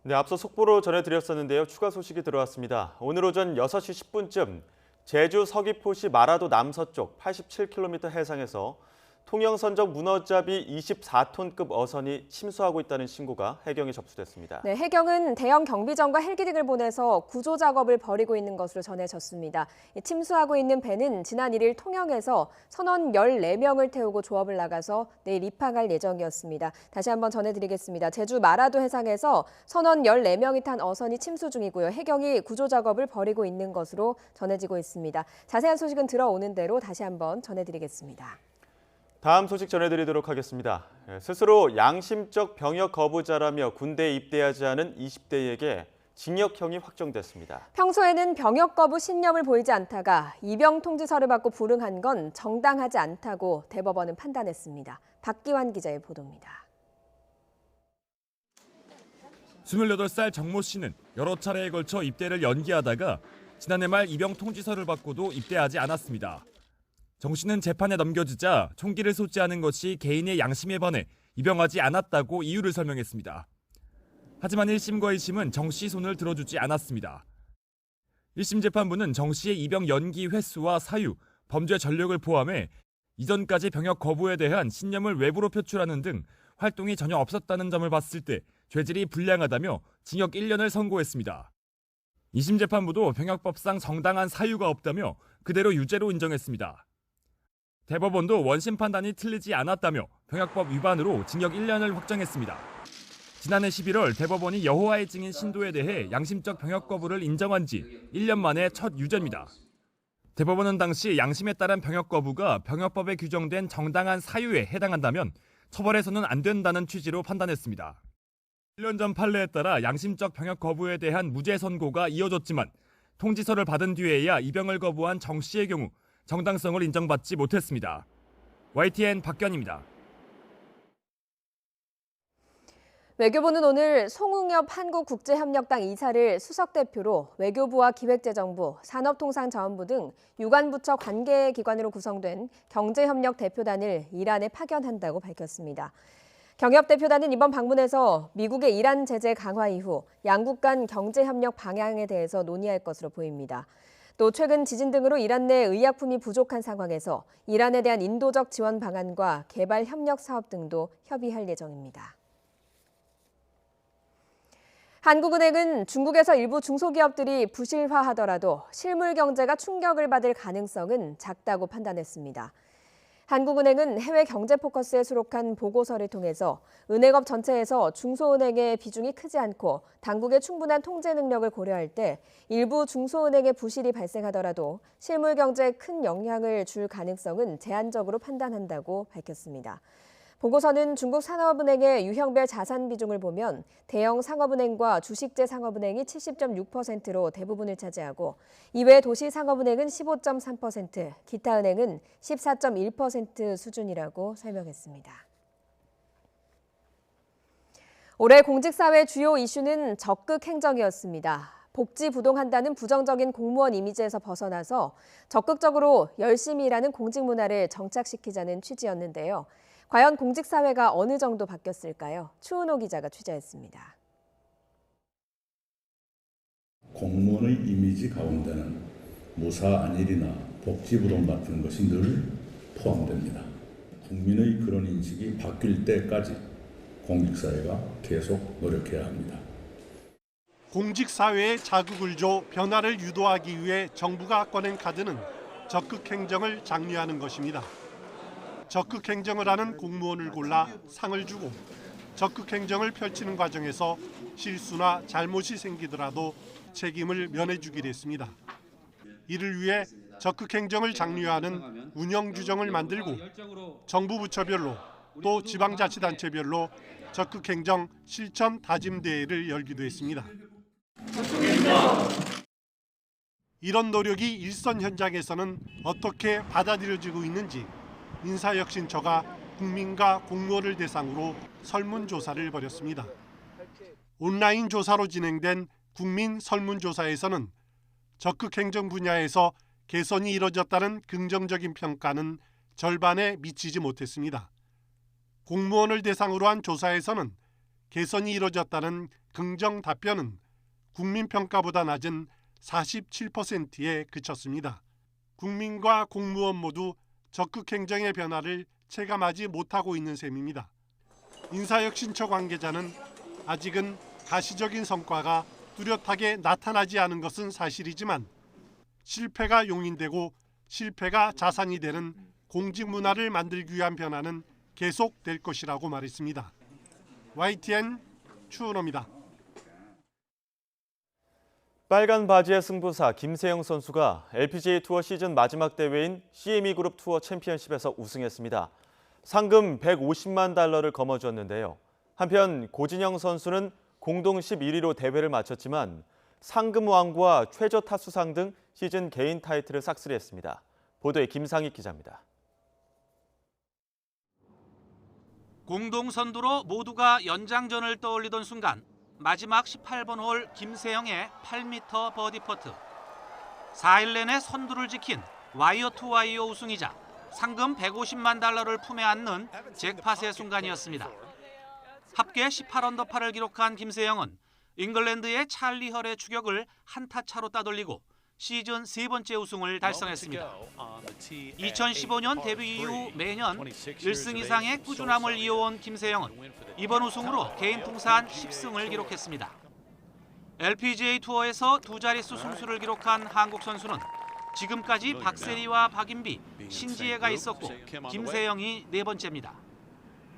네, 앞서 속보로 전해드렸었는데요. 추가 소식이 들어왔습니다. 오늘 오전 6시 10분쯤 제주 서귀포시 마라도 남서쪽 87km 해상에서 통영선적 문어잡이 24톤급 어선이 침수하고 있다는 신고가 해경에 접수됐습니다. 네, 해경은 대형 경비정과 헬기 등을 보내서 구조 작업을 벌이고 있는 것으로 전해졌습니다. 침수하고 있는 배는 지난 1일 통영에서 선원 14명을 태우고 조업을 나가서 내일 입항할 예정이었습니다. 다시 한번 전해드리겠습니다. 제주 마라도 해상에서 선원 14명이 탄 어선이 침수 중이고요. 해경이 구조 작업을 벌이고 있는 것으로 전해지고 있습니다. 자세한 소식은 들어오는 대로 다시 한번 전해드리겠습니다. 다음 소식 전해드리도록 하겠습니다. 스스로 양심적 병역 거부자라며 군대에 입대하지 않은 20대에게 징역형이 확정됐습니다. 평소에는 병역 거부 신념을 보이지 않다가 입영 통지서를 받고 불응한 건 정당하지 않다고 대법원은 판단했습니다. 박기환 기자의 보도입니다. 28살 정모 씨는 여러 차례에 걸쳐 입대를 연기하다가 지난해 말 입영 통지서를 받고도 입대하지 않았습니다. 정 씨는 재판에 넘겨지자 총기를 쏘지 않은 것이 개인의 양심에 반해 입영하지 않았다고 이유를 설명했습니다. 하지만 1심과 2심은 정 씨 손을 들어주지 않았습니다. 1심 재판부는 정 씨의 입영 연기 횟수와 사유, 범죄 전력을 포함해 이전까지 병역 거부에 대한 신념을 외부로 표출하는 등 활동이 전혀 없었다는 점을 봤을 때 죄질이 불량하다며 징역 1년을 선고했습니다. 2심 재판부도 병역법상 정당한 사유가 없다며 그대로 유죄로 인정했습니다. 대법원도 원심 판단이 틀리지 않았다며 병역법 위반으로 징역 1년을 확정했습니다. 지난해 11월 대법원이 여호와의 증인 신도에 대해 양심적 병역 거부를 인정한 지 1년 만에 첫 유죄입니다. 대법원은 당시 양심에 따른 병역 거부가 병역법에 규정된 정당한 사유에 해당한다면 처벌해서는 안 된다는 취지로 판단했습니다. 1년 전 판례에 따라 양심적 병역 거부에 대한 무죄 선고가 이어졌지만 통지서를 받은 뒤에야 입영을 거부한 정 씨의 경우 정당성을 인정받지 못했습니다. YTN 박견입니다. 외교부는 오늘 송웅엽 한국국제협력당 이사를 수석대표로 외교부와 기획재정부, 산업통상자원부 등 유관부처 관계기관으로 구성된 경제협력 대표단을 이란에 파견한다고 밝혔습니다. 경협 대표단은 이번 방문에서 미국의 이란 제재 강화 이후 양국 간 경제협력 방향에 대해서 논의할 것으로 보입니다. 또 최근 지진 등으로 이란 내 의약품이 부족한 상황에서 이란에 대한 인도적 지원 방안과 개발 협력 사업 등도 협의할 예정입니다. 한국은행은 중국에서 일부 중소기업들이 부실화하더라도 실물 경제가 충격을 받을 가능성은 작다고 판단했습니다. 한국은행은 해외 경제 포커스에 수록한 보고서를 통해서 은행업 전체에서 중소은행의 비중이 크지 않고 당국의 충분한 통제 능력을 고려할 때 일부 중소은행의 부실이 발생하더라도 실물 경제에 큰 영향을 줄 가능성은 제한적으로 판단한다고 밝혔습니다. 보고서는 중국 산업은행의 유형별 자산 비중을 보면 대형 상업은행과 주식제 상업은행이 70.6%로 대부분을 차지하고 이외 도시 상업은행은 15.3%, 기타 은행은 14.1% 수준이라고 설명했습니다. 올해 공직사회 주요 이슈는 적극 행정이었습니다. 복지 부동한다는 부정적인 공무원 이미지에서 벗어나서 적극적으로 열심히 일하는 공직 문화를 정착시키자는 취지였는데요. 과연 공직사회가 어느 정도 바뀌었을까요? 추은호 기자가 취재했습니다. 공무원의 이미지 가운데는 무사 안일이나 복지부동 같은 것이 늘 포함됩니다. 국민의 그런 인식이 바뀔 때까지 공직사회가 계속 노력해야 합니다. 공직사회에 자극을 줘 변화를 유도하기 위해 정부가 꺼낸 카드는 적극 행정을 장려하는 것입니다. 적극 행정을 하는 공무원을 골라 상을 주고 적극 행정을 펼치는 과정에서 실수나 잘못이 생기더라도 책임을 면해주기로 했습니다. 이를 위해 적극 행정을 장려하는 운영 규정을 만들고 정부 부처별로 또 지방자치단체별로 적극 행정 실천 다짐 대회를 열기도 했습니다. 이런 노력이 일선 현장에서는 어떻게 받아들여지고 있는지 인사혁신처가 국민과 공무원을 대상으로 설문조사를 벌였습니다. 온라인 조사로 진행된 국민 설문조사에서는 적극 행정 분야에서 개선이 이뤄졌다는 긍정적인 평가는 절반에 미치지 못했습니다. 공무원을 대상으로 한 조사에서는 개선이 이뤄졌다는 긍정 답변은 국민평가보다 낮은 47%에 그쳤습니다. 국민과 공무원 모두 적극 행정의 변화를 체감하지 못하고 있는 셈입니다. 인사혁신처 관계자는 아직은 가시적인 성과가 뚜렷하게 나타나지 않은 것은 사실이지만 실패가 용인되고 실패가 자산이 되는 공직 문화를 만들기 위한 변화는 계속될 것이라고 말했습니다. YTN 추은호입니다. 빨간 바지의 승부사 김세영 선수가 LPGA 투어 시즌 마지막 대회인 CME 그룹 투어 챔피언십에서 우승했습니다. 상금 150만 달러를 거머쥐었는데요. 한편 고진영 선수는 공동 11위로 대회를 마쳤지만 상금 왕과 최저 타수상 등 시즌 개인 타이틀을 싹쓸이했습니다. 보도에 김상익 기자입니다. 공동 선두로 모두가 연장전을 떠올리던 순간 마지막 18번 홀 김세영의 8m 버디 퍼트. 4일 내내 선두를 지킨 와이어 투 와이어 우승이자 상금 150만 달러를 품에 안는 잭팟의 순간이었습니다. 합계 18언더파를 기록한 김세영은 잉글랜드의 찰리 헐의 추격을 한타 차로 따돌리고 시즌 3번째 우승을 달성했습니다. 2015년 데뷔 이후 매년 1승 이상의 꾸준함을 이어온 김세영은 이번 우승으로 개인 통산 10승을 기록했습니다. LPGA 투어에서 두 자릿수 승수를 기록한 한국 선수는 지금까지 박세리와 박인비, 신지혜가 있었고 김세영이 네 번째입니다.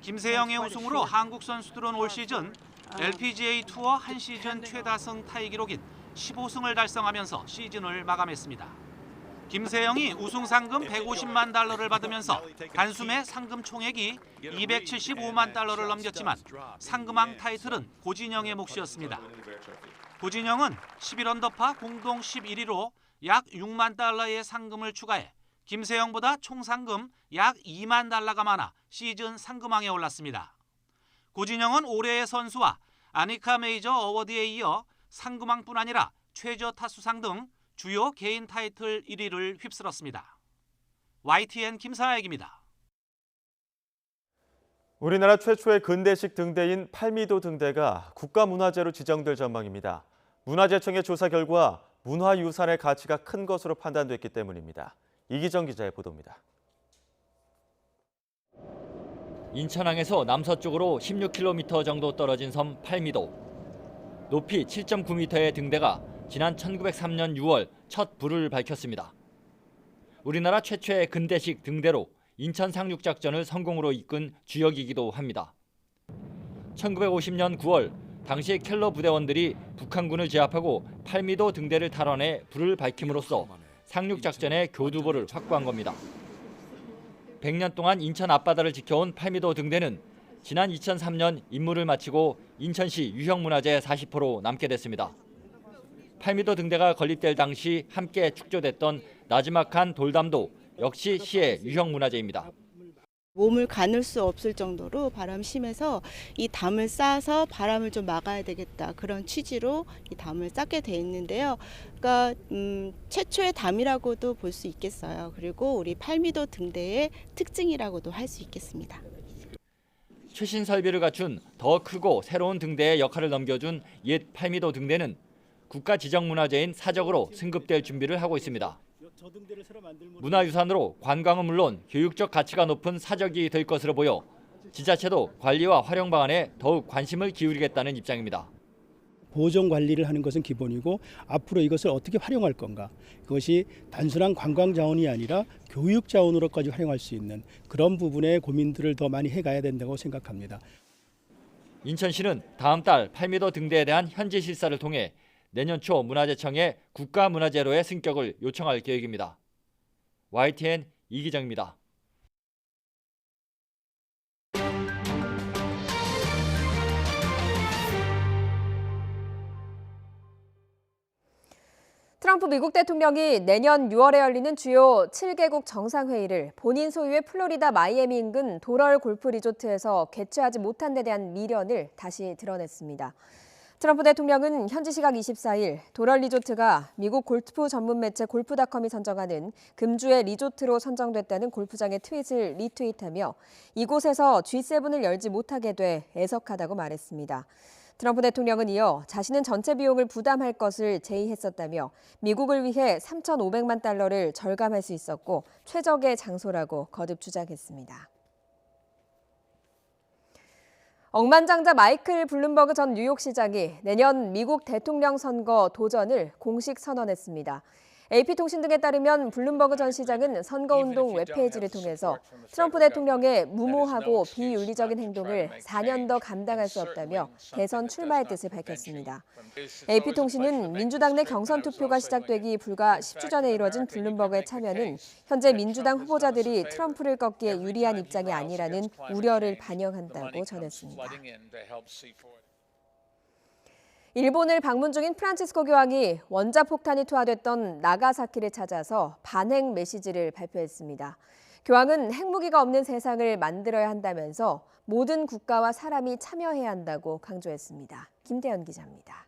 김세영의 우승으로 한국 선수들은 올 시즌 LPGA 투어 한 시즌 최다승 타이 기록인 15승을 달성하면서 시즌을 마감했습니다. 김세영이 우승 상금 150만 달러를 받으면서 단숨에 상금 총액이 275만 달러를 넘겼지만 상금왕 타이틀은 고진영의 몫이었습니다. 고진영은 11언더파 공동 11위로 약 6만 달러의 상금을 추가해 김세영보다 총 상금 약 2만 달러가 많아 시즌 상금왕에 올랐습니다. 고진영은 올해의 선수와 아니카 메이저 어워드에 이어 상금왕뿐 아니라 최저 타수상 등 주요 개인 타이틀 1위를 휩쓸었습니다. YTN 김사익입니다. 우리나라 최초의 근대식 등대인 팔미도 등대가 국가문화재로 지정될 전망입니다. 문화재청의 조사 결과 문화유산의 가치가 큰 것으로 판단됐기 때문입니다. 이기정 기자의 보도입니다. 인천항에서 남서쪽으로 16km 정도 떨어진 섬 팔미도. 높이 7.9m의 등대가 지난 1903년 6월 첫 불을 밝혔습니다. 우리나라 최초의 근대식 등대로 인천 상륙작전을 성공으로 이끈 주역이기도 합니다. 1950년 9월 당시 켈러 부대원들이 북한군을 제압하고 팔미도 등대를 탈환해 불을 밝힘으로써 상륙작전의 교두보를 확보한 겁니다. 100년 동안 인천 앞바다를 지켜온 팔미도 등대는 지난 2003년 임무를 마치고 인천시 유형문화재 40호로 남게 됐습니다. 팔미도 등대가 건립될 당시 함께 축조됐던 나지막한 돌담도 역시 시의 유형문화재입니다. 몸을 가눌 수 없을 정도로 바람이 심해서 이 담을 쌓아서 바람을 좀 막아야 되겠다, 그런 취지로 이 담을 쌓게 돼 있는데요. 그러니까 최초의 담이라고도 볼 수 있겠어요. 그리고 우리 팔미도 등대의 특징이라고도 할 수 있겠습니다. 최신 설비를 갖춘 더 크고 새로운 등대의 역할을 넘겨준 옛 팔미도 등대는 국가 지정문화재인 사적으로 승급될 준비를 하고 있습니다. 문화유산으로 관광은 물론 교육적 가치가 높은 사적이 될 것으로 보여 지자체도 관리와 활용 방안에 더욱 관심을 기울이겠다는 입장입니다. 보존 관리를 하는 것은 기본이고 앞으로 이것을 어떻게 활용할 건가, 그것이 단순한 관광 자원이 아니라 교육 자원으로까지 활용할 수 있는 그런 부분의 고민들을 더 많이 해가야 된다고 생각합니다. 인천시는 다음 달 팔미도 등대에 대한 현지 실사를 통해 내년 초 문화재청에 국가문화재로의 승격을 요청할 계획입니다. YTN 이기정입니다. 트럼프 미국 대통령이 내년 6월에 열리는 주요 7개국 정상회의를 본인 소유의 플로리다 마이애미 인근 도럴 골프 리조트에서 개최하지 못한 데 대한 미련을 다시 드러냈습니다. 트럼프 대통령은 현지 시각 24일 도럴 리조트가 미국 골프 전문 매체 골프닷컴이 선정하는 금주의 리조트로 선정됐다는 골프장의 트윗을 리트윗하며 이곳에서 G7을 열지 못하게 돼 애석하다고 말했습니다. 트럼프 대통령은 이어 자신은 전체 비용을 부담할 것을 제의했었다며 미국을 위해 3,500만 달러를 절감할 수 있었고 최적의 장소라고 거듭 주장했습니다. 억만장자 마이클 블룸버그 전 뉴욕시장이 내년 미국 대통령 선거 도전을 공식 선언했습니다. AP통신 등에 따르면 블룸버그 전 시장은 선거운동 웹페이지를 통해서 트럼프 대통령의 무모하고 비윤리적인 행동을 4년 더 감당할 수 없다며 대선 출마의 뜻을 밝혔습니다. AP통신은 민주당 내 경선 투표가 시작되기 불과 10주 전에 이뤄진 블룸버그의 참여는 현재 민주당 후보자들이 트럼프를 꺾기에 유리한 입장이 아니라는 우려를 반영한다고 전했습니다. 일본을 방문 중인 프란치스코 교황이 원자폭탄이 투하됐던 나가사키를 찾아서 반핵 메시지를 발표했습니다. 교황은 핵무기가 없는 세상을 만들어야 한다면서 모든 국가와 사람이 참여해야 한다고 강조했습니다. 김대현 기자입니다.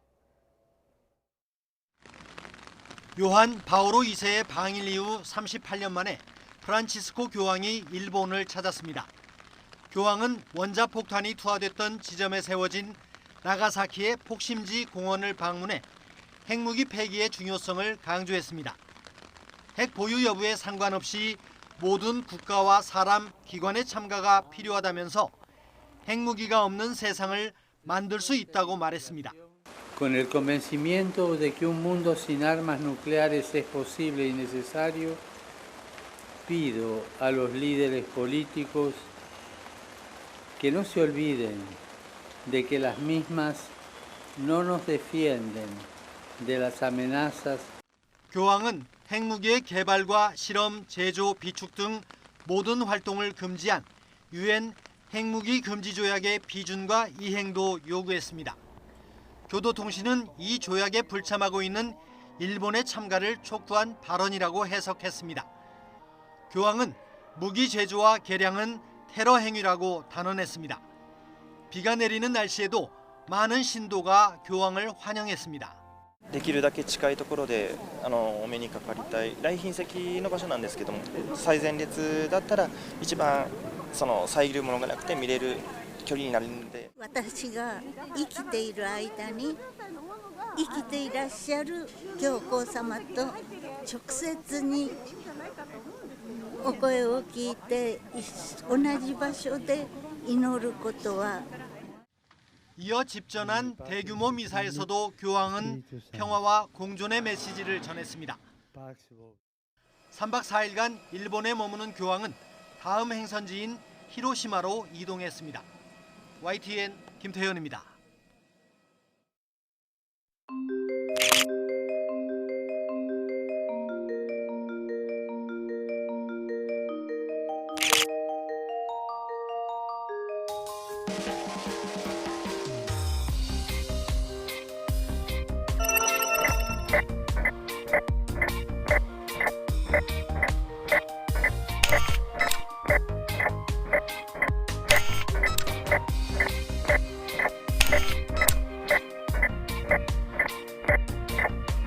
요한 바오로 2세의 방일 이후 38년 만에 프란치스코 교황이 일본을 찾았습니다. 교황은 원자폭탄이 투하됐던 지점에 세워진 나가사키의 폭심지 공원을 방문해 핵무기 폐기의 중요성을 강조했습니다. 핵 보유 여부에 상관없이 모든 국가와 사람, 기관의 참가가 필요하다면서 핵무기가 없는 세상을 만들 수 있다고 말했습니다. Con el convencimiento de que un mundo sin armas nucleares es posible y necesario, pido a los líderes políticos que no se olviden de que las mismas no nos defienden de las amenazas. 교황은 핵무기의 개발과 실험, 제조, 비축 등 모든 활동을 금지한 UN 핵무기 금지 조약의 비준과 이행도 요구했습니다. 교도통신은 이 조약에 불참하고 있는 일본의 참가를 촉구한 발언이라고 해석했습니다. 교황은 무기 제조와 개량은 테러 행위라고 단언했습니다. 비가 내리는 날씨에도 많은 신도가 교황을 환영했습니다. できるだけ近いところでお目にかかりたい来賓席の場所なんですけども、最前列だったら一番遮るものがなくて見れる距離になるので。私が生きている間に生きていらっしゃる教皇様と直接にお声を聞いて同じ場所で祈ることは 이어 집전한 대규모 미사에서도 교황은 평화와 공존의 메시지를 전했습니다. 3박 4일간 일본에 머무는 교황은 다음 행선지인 히로시마로 이동했습니다. YTN 김태현입니다.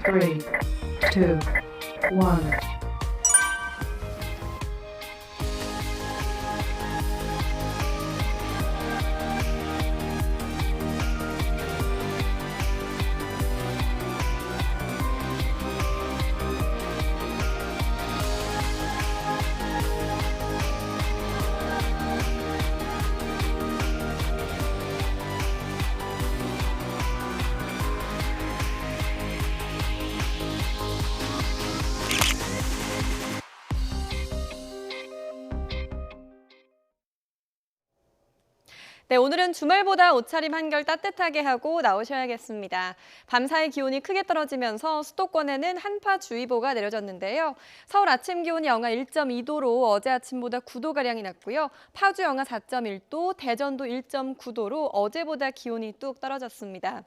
Three, two, one. 네, 오늘은 주말보다 옷차림 한결 따뜻하게 하고 나오셔야겠습니다. 밤사이 기온이 크게 떨어지면서 수도권에는 한파주의보가 내려졌는데요. 서울 아침 기온이 영하 1.2도로 어제 아침보다 9도가량이 낮고요. 파주 영하 4.1도, 대전도 1.9도로 어제보다 기온이 뚝 떨어졌습니다.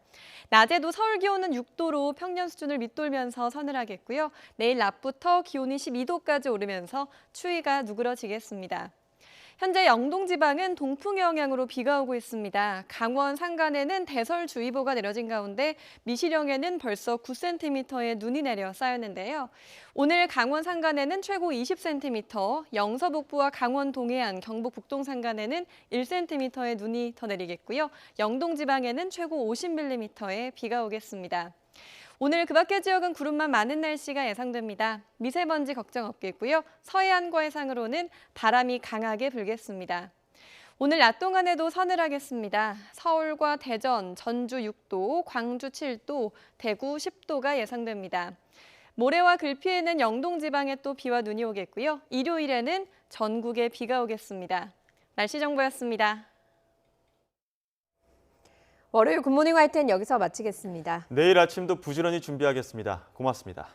낮에도 서울 기온은 6도로 평년 수준을 밑돌면서 서늘하겠고요. 내일 낮부터 기온이 12도까지 오르면서 추위가 누그러지겠습니다. 현재 영동 지방은 동풍의 영향으로 비가 오고 있습니다. 강원 산간에는 대설주의보가 내려진 가운데 미시령에는 벌써 9cm의 눈이 내려 쌓였는데요. 오늘 강원 산간에는 최고 20cm, 영서 북부와 강원 동해안, 경북 북동 산간에는 1cm의 눈이 더 내리겠고요. 영동 지방에는 최고 50mm의 비가 오겠습니다. 오늘 그 밖의 지역은 구름만 많은 날씨가 예상됩니다. 미세먼지 걱정 없겠고요. 서해안과 해상으로는 바람이 강하게 불겠습니다. 오늘 낮 동안에도 서늘하겠습니다. 서울과 대전, 전주 6도, 광주 7도, 대구 10도가 예상됩니다. 모레와 글피에는 영동 지방에 또 비와 눈이 오겠고요. 일요일에는 전국에 비가 오겠습니다. 날씨 정보였습니다. 월요일 굿모닝 화이트는 여기서 마치겠습니다. 내일 아침도 부지런히 준비하겠습니다. 고맙습니다.